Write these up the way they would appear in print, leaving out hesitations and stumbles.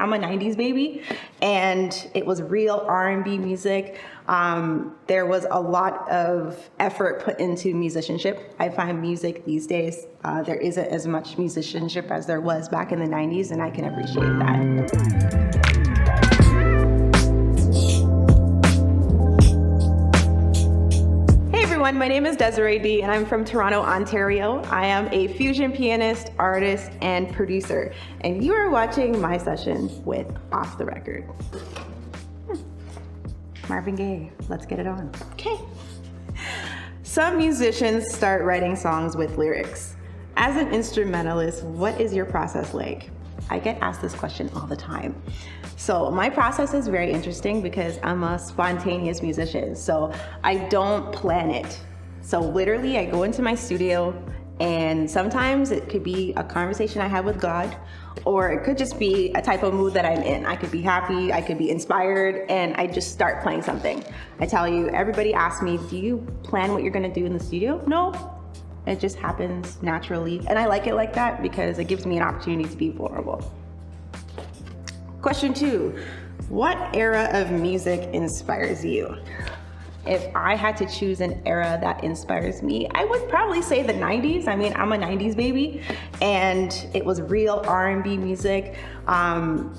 I'm a 90s baby, and it was real R&B music. There was a lot of effort put into musicianship. I find music these days, there isn't as much musicianship as there was back in the 90s, and I can appreciate that. My name is Desarae Dee, and I'm from Toronto, Ontario. I am a fusion pianist, artist, and producer, and you are watching my session with Off the Record. Marvin Gaye, let's get it on. Okay. Some musicians start writing songs with lyrics. As an instrumentalist, what is your process like? I get asked this question all the time. So my process is very interesting because I'm a spontaneous musician, so I don't plan it. So literally I go into my studio, and sometimes it could be a conversation I have with God, or it could just be a type of mood that I'm in. I could be happy, I could be inspired, and I just start playing something. I tell you, everybody asks me, do you plan what you're gonna do in the studio? No, it just happens naturally. And I like it like that because it gives me an opportunity to be vulnerable. Question 2, what era of music inspires you? If I had to choose an era that inspires me, I would probably say the 90s. I mean, I'm a 90s baby, and it was real R&B music.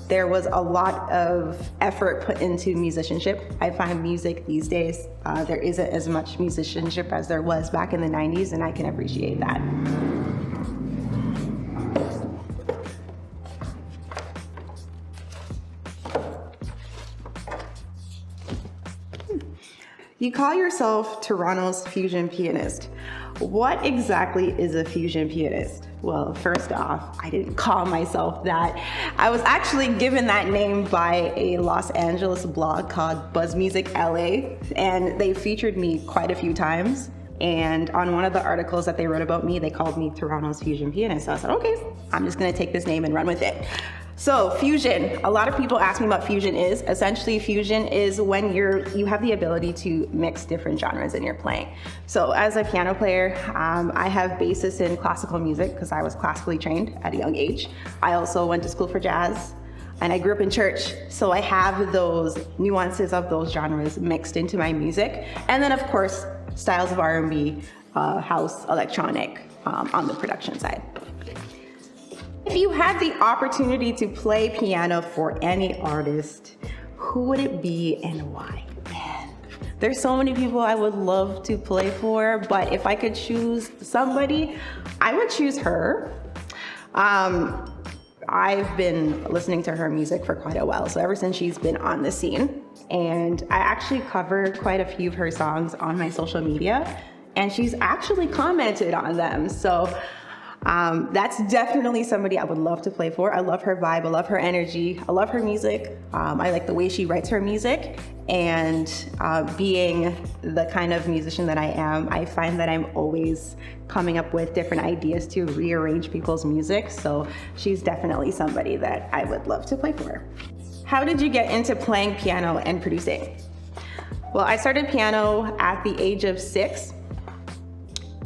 There was a lot of effort put into musicianship. I find music these days, there isn't as much musicianship as there was back in the 90s, and I can appreciate that. You call yourself Toronto's fusion pianist. What exactly is a fusion pianist? Well, first off, I didn't call myself that. I was actually given that name by a Los Angeles blog called Buzz Music LA, and they featured me quite a few times. And on one of the articles that they wrote about me, they called me Toronto's fusion pianist. So I said, okay, I'm just gonna take this name and run with it. So fusion, a lot of people ask me what fusion is. Essentially, fusion is when you have the ability to mix different genres in your playing. So as a piano player, I have basis in classical music because I was classically trained at a young age. I also went to school for jazz, and I grew up in church. So I have those nuances of those genres mixed into my music. And then of course, styles of R&B, house, electronic on the production side. If you had the opportunity to play piano for any artist, who would it be and why? Man, there's so many people I would love to play for, but if I could choose somebody, I would choose her. I've been listening to her music for quite a while, so ever since she's been on the scene, and I actually covered quite a few of her songs on my social media, and she's actually commented on them. So that's definitely somebody I would love to play for. I love her vibe, I love her energy, I love her music. I like the way she writes her music, and being the kind of musician that I am, I find that I'm always coming up with different ideas to rearrange people's music. So she's definitely somebody that I would love to play for. How did you get into playing piano and producing? Well, I started piano at the age of 6,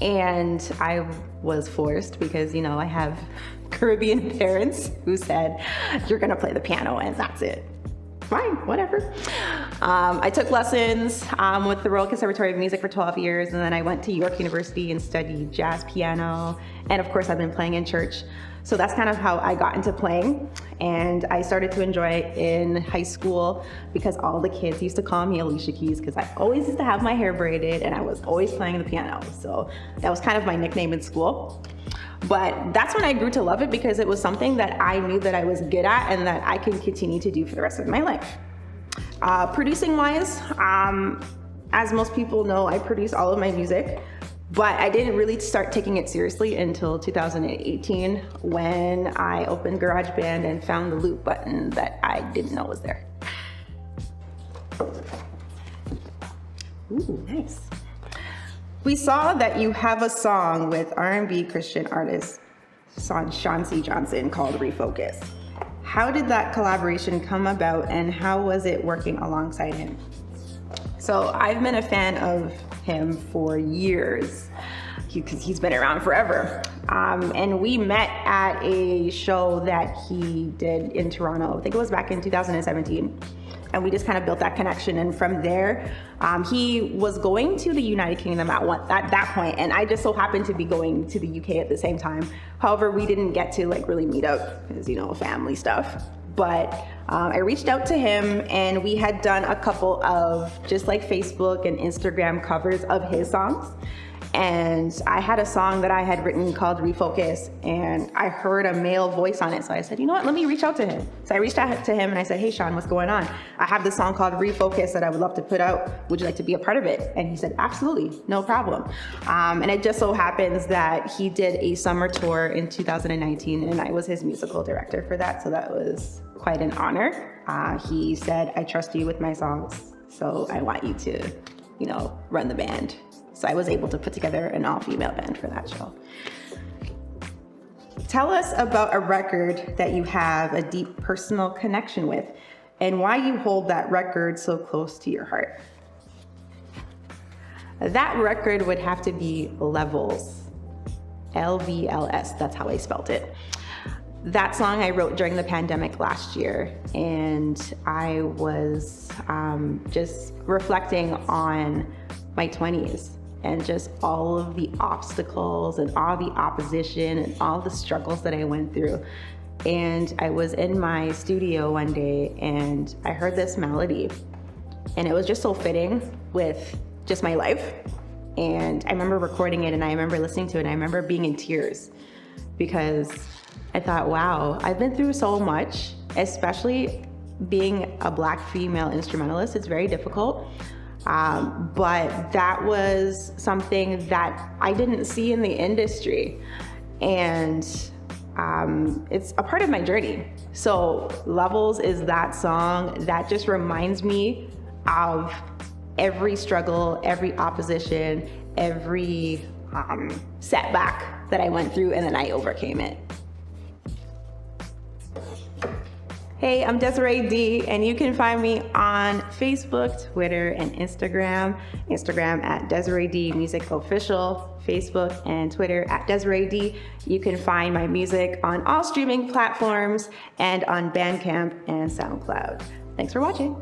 and I was forced because, you know, I have Caribbean parents who said, you're gonna play the piano and that's it. Fine, whatever. I took lessons with the Royal Conservatory of Music for 12 years, and then I went to York University and studied jazz piano. And of course, I've been playing in church. So that's kind of how I got into playing. And I started to enjoy it in high school because all the kids used to call me Alicia Keys because I always used to have my hair braided and I was always playing the piano. So that was kind of my nickname in school. But that's when I grew to love it because it was something that I knew that I was good at and that I can continue to do for the rest of my life. Producing wise, as most people know, I produce all of my music. But I didn't really start taking it seriously until 2018 when I opened GarageBand and found the loop button that I didn't know was there. Ooh, nice. We saw that you have a song with R&B Christian artist Sean C. Johnson called Refocus. How did that collaboration come about and how was it working alongside him? So I've been a fan of him for years. because he's been around forever. And we met at a show that he did in Toronto. I think it was back in 2017. And we just kind of built that connection. And from there, he was going to the United Kingdom at that point, and I just so happened to be going to the UK at the same time. However, we didn't get to like really meet up because, you know, family stuff. But I reached out to him, and we had done a couple of just like Facebook and Instagram covers of his songs. And I had a song that I had written called Refocus, and I heard a male voice on it. So I said, you know what, let me reach out to him. So I reached out to him and I said, hey, Sean, what's going on? I have this song called Refocus that I would love to put out. Would you like to be a part of it? And he said, absolutely, no problem. And it just so happens that he did a summer tour in 2019, and I was his musical director for that. So that was quite an honor. He said, I trust you with my songs, so I want you to, you know, run the band. So I was able to put together an all-female band for that show. Tell us about a record that you have a deep personal connection with, and why you hold that record so close to your heart. That record would have to be Levels, L-V-L-S, that's how I spelled it. That song I wrote during the pandemic last year, and I was just reflecting on my 20s. And just all of the obstacles and all the opposition and all the struggles that I went through. And I was in my studio one day and I heard this melody, and it was just so fitting with just my life. And I remember recording it, and I remember listening to it, and I remember being in tears because I thought, wow, I've been through so much, especially being a Black female instrumentalist. It's very difficult. But that was something that I didn't see in the industry, and it's a part of my journey. So Levels is that song that just reminds me of every struggle, every opposition, every setback that I went through, and then I overcame it. Hey, I'm Desarae Dee, and you can find me on Facebook, Twitter, and Instagram. Instagram at Desarae Dee Music Official, Facebook and Twitter at Desarae Dee. You can find my music on all streaming platforms and on Bandcamp and SoundCloud. Thanks for watching.